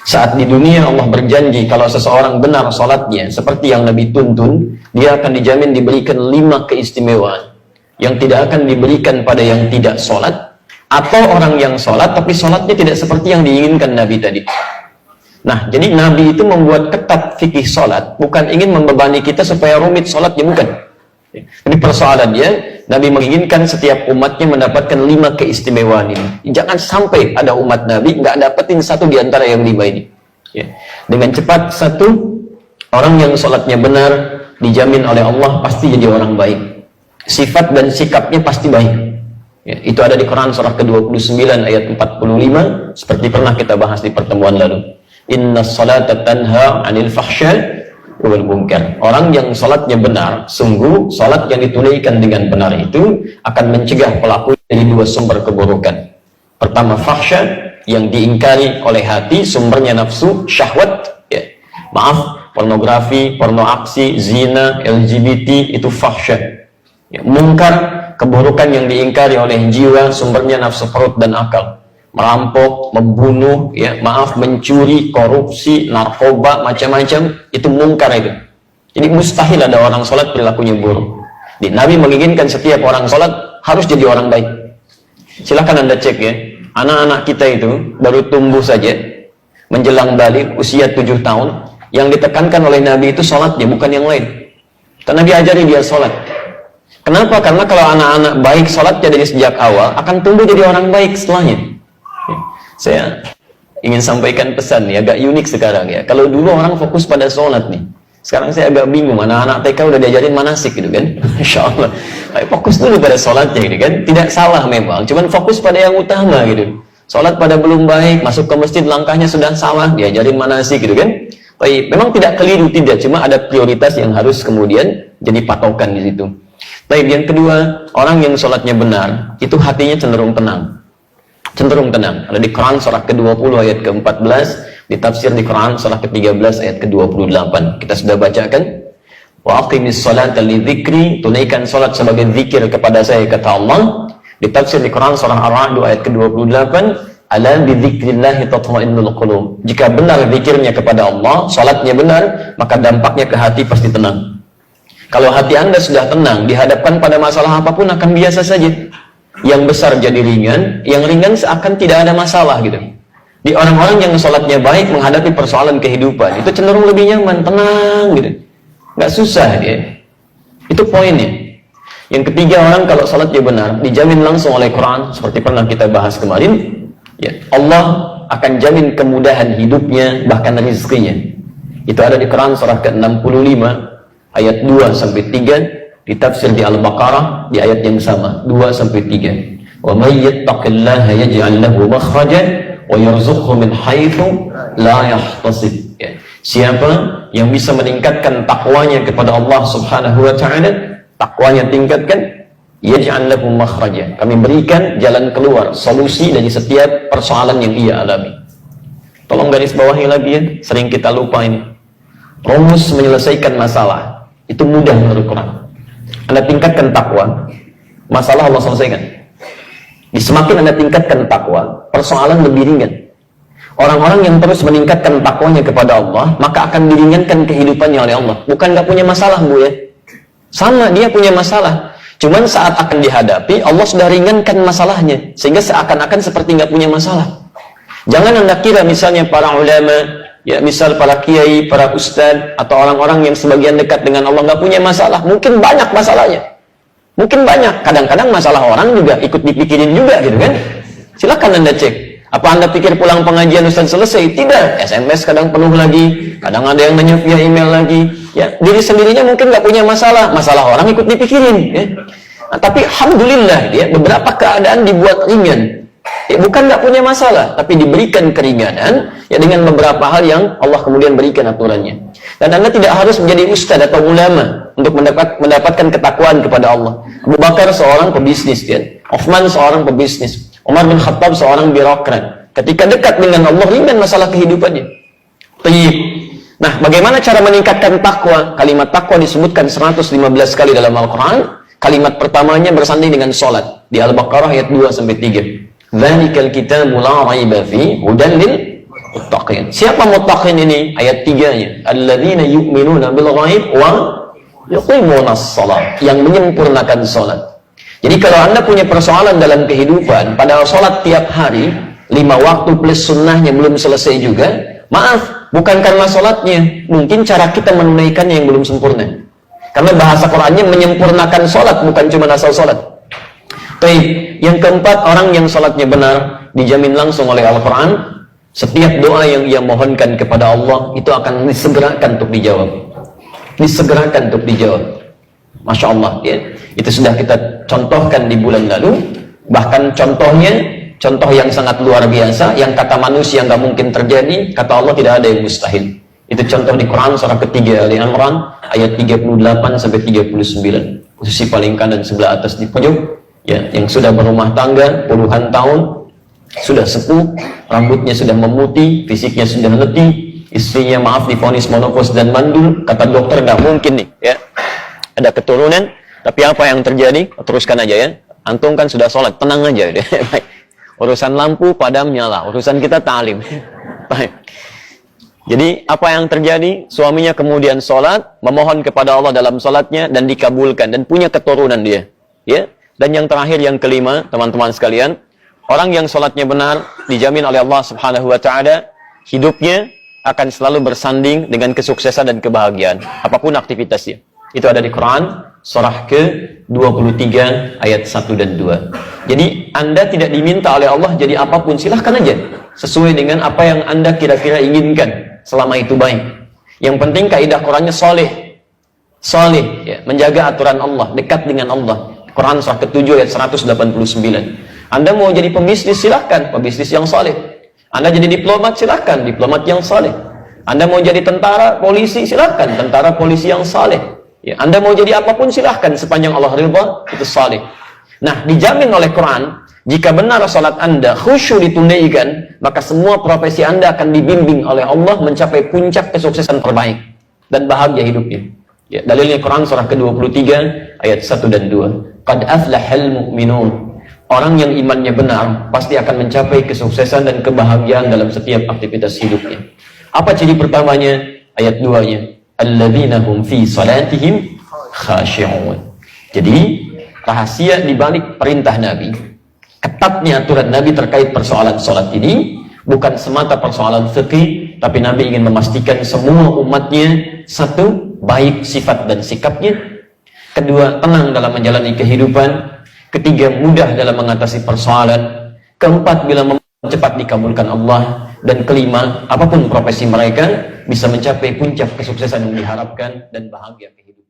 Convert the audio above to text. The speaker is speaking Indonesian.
Saat di dunia Allah berjanji kalau seseorang benar sholatnya seperti yang Nabi tuntun, dia akan dijamin diberikan 5 keistimewaan yang tidak akan diberikan pada yang tidak sholat, atau orang yang sholat tapi sholatnya tidak seperti yang diinginkan Nabi tadi. Nah, jadi Nabi itu membuat ketat fikih sholat, bukan ingin membebani kita supaya rumit sholatnya, bukan. Jadi persoalannya, Nabi menginginkan setiap umatnya mendapatkan 5 keistimewaan ini. Jangan sampai ada umat Nabi nggak dapetin satu di antara yang 5 ini. Ya. Dengan cepat, satu, orang yang sholatnya benar dijamin oleh Allah pasti jadi orang baik. Sifat dan sikapnya pasti baik. Ya, itu ada di Quran surah ke-29 ayat 45, seperti pernah kita bahas di pertemuan lalu. Inna sholata tanha 'anil fahsya wal munkar. Orang yang salatnya benar, sungguh salat yang ditunaikan dengan benar itu akan mencegah pelaku dari 2 sumber keburukan. Pertama, fahsya, yang diingkari oleh hati, sumbernya nafsu, syahwat, ya. Maaf, pornografi, porno aksi, zina, LGBT, itu fahsya. Ya, munkar, keburukan yang diingkari oleh jiwa, sumbernya nafsu perut dan akal. Merampok, membunuh, ya, maaf, mencuri, korupsi, narkoba, macam-macam, itu mungkar itu. Jadi mustahil ada orang sholat perilakunya buruk. Jadi, Nabi menginginkan setiap orang sholat harus jadi orang baik. Silahkan Anda cek ya, anak-anak kita itu baru tumbuh saja, menjelang balik usia 7 tahun, yang ditekankan oleh Nabi itu sholatnya, bukan yang lain. Karena Nabi ajari dia sholat. Kenapa? Karena kalau anak-anak baik sholatnya dari sejak awal, akan tumbuh jadi orang baik setelahnya. Saya ingin sampaikan pesan nih, agak unik sekarang ya. Kalau dulu orang fokus pada sholat nih, sekarang saya agak bingung, anak-anak TK udah diajarin manasik gitu kan. Insya Allah, fokus dulu pada sholatnya gitu kan. Tidak salah memang, cuman fokus pada yang utama gitu. Sholat pada belum baik, masuk ke masjid langkahnya sudah salah, diajarin manasik gitu kan. Tapi memang tidak keliru, tidak, cuma ada prioritas yang harus kemudian jadi patokan di situ. Tapi yang kedua, orang yang sholatnya benar, itu hatinya cenderung tenang. Cenderung tenang. Ada di Quran surah ke-20 ayat ke-14, ditafsir di Quran surah ke-13 ayat ke-28. Kita sudah bacakan. Wa aqimis sholata li dzikri, tunaikan salat sebagai zikir kepada saya, kata Allah. Ditafsir di Quran surah Ar-Ra'd ayat ke-28, ala bi dzikrillah tatma'innul qulub. Jika benar zikirnya kepada Allah, salatnya benar, maka dampaknya ke hati pasti tenang. Kalau hati Anda sudah tenang, dihadapkan pada masalah apapun akan biasa saja. Yang besar jadi ringan, yang ringan seakan tidak ada masalah gitu. Di orang-orang yang sholatnya baik menghadapi persoalan kehidupan, itu cenderung lebih nyaman, tenang gitu, nggak susah dia. Itu poinnya. Yang ketiga, orang kalau sholatnya benar dijamin langsung oleh Quran, seperti pernah kita bahas kemarin, ya, Allah akan jamin kemudahan hidupnya, bahkan rezekinya. Itu ada di Quran surah ke-65 ayat 2-3. Ditafsir di Al-Baqarah di ayat yang sama 2-3. Wa may yattaqillaha yaj'al lahu makhrajan wa yarzuqhu min haitsu la yahtasib. Ya. Siapa yang bisa meningkatkan takwanya kepada Allah Subhanahu wa taala, takwanya tingkatkan, yaj'al lahu makhrajan. Kami berikan jalan keluar, solusi dari setiap persoalan yang ia alami. Tolong garis bawahi lagi ya, sering kita lupa ini. Rumus menyelesaikan masalah itu mudah menurut Quran. Anda tingkatkan takwa, masalah Allah selesaikan. Semakin Anda tingkatkan takwa, persoalan lebih ringan. Orang-orang yang terus meningkatkan takwanya kepada Allah, maka akan diringankan kehidupannya oleh Allah. Bukan nggak punya masalah, Bu ya. Sama, dia punya masalah. Cuman saat akan dihadapi, Allah sudah ringankan masalahnya, sehingga seakan-akan seperti nggak punya masalah. Jangan Anda kira misalnya para ulama, ya, misal para kiai, para ustadz, atau orang-orang yang sebagian dekat dengan Allah nggak punya masalah. Mungkin banyak masalahnya. Mungkin banyak. Kadang-kadang masalah orang juga ikut dipikirin juga gitu kan. Silakan Anda cek. Apa Anda pikir pulang pengajian ustadz selesai? Tidak. SMS kadang penuh lagi. Kadang ada yang nanya via email lagi. Ya, diri sendirinya mungkin nggak punya masalah. Masalah orang ikut dipikirin. Ya. Nah, tapi alhamdulillah, ya, beberapa keadaan dibuat ringan. Ya, bukan nggak punya masalah, tapi diberikan keringanan ya dengan beberapa hal yang Allah kemudian berikan aturannya. Dan Anda tidak harus menjadi ustadz atau ulama untuk mendapatkan ketakwaan kepada Allah. Abu Bakar seorang pebisnis, ya. Uthman seorang pebisnis, Umar bin Khattab seorang birokrat. Ketika dekat dengan Allah, ringan masalah kehidupannya. Tayyib. Nah, bagaimana cara meningkatkan takwa? Kalimat takwa disebutkan 115 kali dalam Al-Quran. Kalimat pertamanya bersanding dengan sholat di Al-Baqarah ayat 2-3. Dzalikal kitabu la raiba fi hudan lil muttaqin. muttaqin. Siapa muttaqin ini? Ayat 3-nya. Alladzina yu'minuna bil ghaib wa yuqimunas shalah. Yang menyempurnakan salat. Jadi kalau Anda punya persoalan dalam kehidupan, padahal salat tiap hari 5 waktu plus sunnahnya belum selesai juga, maaf, bukan karena salatnya, mungkin cara kita menunaikannya yang belum sempurna. Karena bahasa Qur'annya menyempurnakan salat, bukan cuma asal salat. Baik, yang keempat, orang yang salatnya benar dijamin langsung oleh Al-Quran. Setiap doa yang ia mohonkan kepada Allah itu akan disegerakan untuk dijawab. Disegerakan untuk dijawab. Masya Allah, ya. Itu sudah kita contohkan di bulan lalu. Bahkan contohnya, contoh yang sangat luar biasa, yang kata manusia nggak mungkin terjadi, kata Allah tidak ada yang mustahil. Itu contoh di Quran surah ketiga Ali Imran ayat 38 sampai 39. Posisi paling kanan sebelah atas di pojok. Ya, yang sudah berumah tangga puluhan tahun, sudah sepuh, rambutnya sudah memutih, fisiknya sudah letih, istrinya maaf divonis menopause dan mandul, kata dokter nggak mungkin nih, ya. Ada keturunan, tapi apa yang terjadi? Teruskan aja ya. Antum kan sudah sholat, tenang aja deh. Urusan lampu padam nyala, urusan kita ta'lim. Jadi apa yang terjadi? Suaminya kemudian sholat, memohon kepada Allah dalam sholatnya dan dikabulkan dan punya keturunan dia, ya. Dan yang terakhir, yang kelima, teman-teman sekalian, orang yang sholatnya benar dijamin oleh Allah Subhanahu wa Ta'ala, hidupnya akan selalu bersanding dengan kesuksesan dan kebahagiaan apapun aktivitasnya. Itu ada di Quran surah ke-23 ayat 1 dan 2. Jadi Anda tidak diminta oleh Allah jadi apapun, silahkan aja sesuai dengan apa yang Anda kira-kira inginkan, selama itu baik. Yang penting kaidah Qurannya soleh, ya, menjaga aturan Allah, dekat dengan Allah. Quran surah ke-7 ayat 189. Anda mau jadi pembisnis, silahkan, pembisnis yang saleh. Anda jadi diplomat, silahkan, diplomat yang saleh. Anda mau jadi tentara, polisi, silahkan, tentara polisi yang saleh. Ya, Anda mau jadi apapun, silahkan, sepanjang Allah ridha, itu saleh. Nah, dijamin oleh Quran, jika benar salat Anda khusyuk ditunaikan, maka semua profesi Anda akan dibimbing oleh Allah mencapai puncak kesuksesan terbaik dan bahagia hidupnya. Ya, dalilnya Quran surah ke-23 ayat 1 dan 2. Qad aflahal mu'minun. Orang yang imannya benar pasti akan mencapai kesuksesan dan kebahagiaan dalam setiap aktivitas hidupnya. Apa ciri pertamanya? Ayat 2-nya. Alladzina hum fi salatihim khashi'un. Jadi, rahasia di balik perintah Nabi, ketatnya aturan Nabi terkait persoalan salat ini bukan semata persoalan fikih, tapi Nabi ingin memastikan semua umatnya, satu, baik sifat dan sikapnya. Kedua, tenang dalam menjalani kehidupan. Ketiga, mudah dalam mengatasi persoalan. Keempat, bila cepat dikabulkan Allah. Dan kelima, apapun profesi mereka bisa mencapai puncak kesuksesan yang diharapkan dan bahagia kehidupan.